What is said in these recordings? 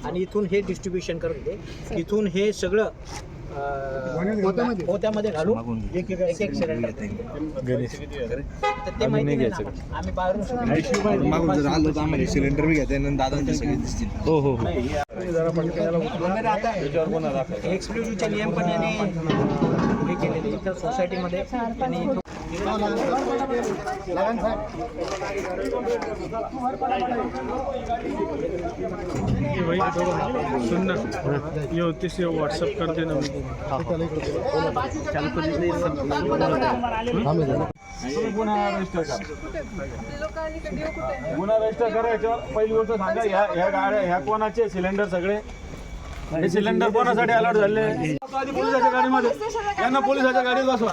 आणि इथून हे डिस्ट्रीब्युशन करून दे, इथून हे सगळं पोत्यामध्ये घालून एक एक सिलेंडर ते माहिती घ्यायचं. आम्ही बाहेरून आलो तर आम्हाला सिलेंडर बी घेता येईल, दादांचे सगळे दिसतील. हो हो हो. एक्सक्लुझिव्हचे नियम पण याने हे केलेले इथं सोसायटीमध्ये. सुनना ये होती से व्हाट्सएप कर देना मुझे. गुन्हा रजिस्टर करायचं. पहिली गोष्ट सांगा, ह्या गाड्या ह्या कोणाचे सिलेंडर सगळे हे सिलेंडर कोणासाठी अलर्ट झाले? पोलिसाच्या गाडीमध्ये यांना पोलिसाच्या गाडीत बसवा.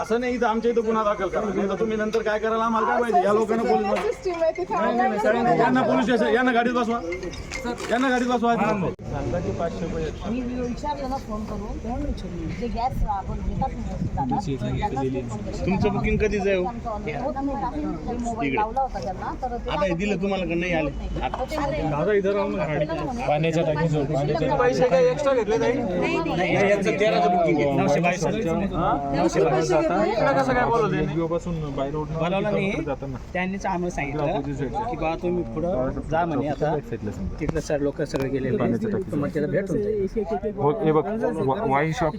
असं नाही, इथं आमच्या इथं गुन्हा दाखल करा. तुम्ही नंतर काय करायला आम्हाला काय माहिती. या लोकांना पोलीस यांना पोलीस स्टेशन यांना गाडीत बसवा. यांना गाडीत बसवा. सांगा की 500 रुपये. मी विचारलं ना फोन करून, जे गॅस आपण घेतात तुमचं बुकिंग कधीच आहे? मोबाईल लावला होता त्यांना, तर आता दिलं तुम्हाला का नाही आले? दादा इधर राहून पाण्याच्या टाकीजवळ पाण्याच्या पैसे काय एक्स्ट्रा घेतले नाही? यांचं 13चं बुकिंग आहे. 922 कसं काय बोलवले? पासून बाय रोड बोलावलं नाही. त्यांनीच आम्हाला सांगितलं की बा तुम्ही पुढं जा म्हणे. आता तिकडे सर लोक सगळे गेलेले मग त्याला भेटून हे बघ वाईन शॉप.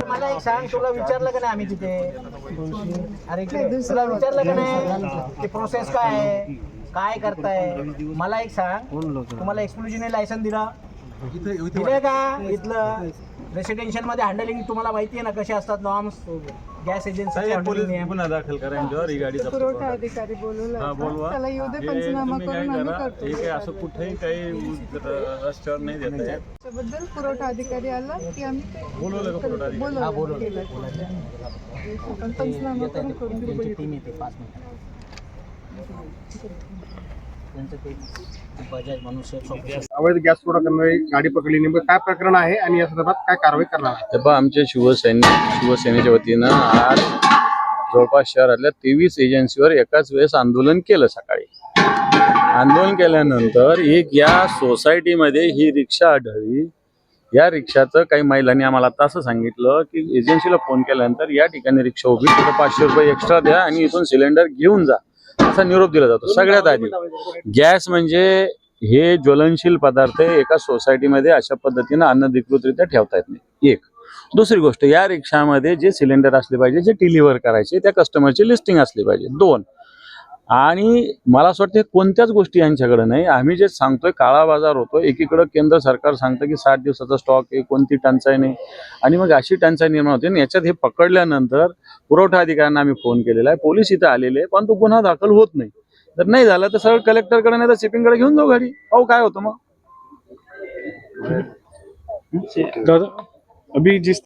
मला एक सांग, तुला विचारलं का नाही आम्ही तिथे? अरे तुला विचारलं का नाही की प्रोसेस काय आहे, काय करताय? मला एक सांग, तुम्हाला एक्सक्लुझिव्ह लायसन दिलं का? इथलं रेसिडेन्शियल मध्ये हँडलिंग तुम्हाला माहिती आहे ना कसे असतात नॉर्म्स? गॅस एजन्सी पोलीस गुन्हा दाखल करा यांच्यावर. ही गाडीचा पुरवठा अधिकारी बोलवला, बोलवा. त्याला येऊ दे, पंचनामा करून आम्ही करतो. हे काय असं कुठेही काही रस्त्यावर नाही देत आहे. त्याबद्दल पुरवठा अधिकारी आला की आम्ही ते बोलवलं का पुरवठा अधिकारी? बोलवलं. आपण पंचनामा करून टीम येते 5 मिनिटात. अवैध गॅस पुरवठा करणारी गाडी पकडली, नेमकं काय प्रकरण आहे आणि या संदर्भात काय कारवाई करणार आहे? आमच्या शिवसेनेच्या वतीनं आज जवळपास शहरातल्या 23 एजन्सीवर एकाच वेळेस आंदोलन केलं. सकाळी आंदोलन केल्यानंतर एक या सोसायटीमध्ये ही रिक्षा आढळली. या रिक्षाचं काही महिलांनी आम्हाला आता असं सांगितलं की एजन्सीला फोन केल्यानंतर या ठिकाणी रिक्षा उभी, तिथं 500 रुपये एक्स्ट्रा द्या आणि इथून सिलेंडर घेऊन जा असा निरोप दिला जातो. सगळ्यात आधी गॅस म्हणजे हे ज्वलनशील पदार्थ एका सोसायटीमध्ये अशा पद्धतीनं अनधिकृतरित्या ठेवता येत नाही. एक. दुसरी गोष्ट, या रिक्षामध्ये जे सिलेंडर असले पाहिजे, जे डिलिव्हर करायचे, त्या कस्टमरची लिस्टिंग असली पाहिजे. 2. आणि मला असं वाटतं कोणत्याच गोष्टी यांच्याकडे नाही. आम्ही जे सांगतोय काळा बाजार होतो. एकीकडे केंद्र सरकार सांगतं की 60 दिवसाचा स्टॉक आहे, कोणती टंचाई नाही, आणि मग अशी टंचाई निर्माण होते. आणि याच्यात हे पकडल्यानंतर पुरवठा अधिकाऱ्यांना आम्ही फोन केलेला आहे, पोलीस इथं आलेले, पण तो गुन्हा दाखल होत नाही. जर नाही झालं तर सरळ कलेक्टरकडे नाही तर शिपिंगकडे घेऊन जाऊ गाडी. अहो काय होतं मग? दादा अभी जिस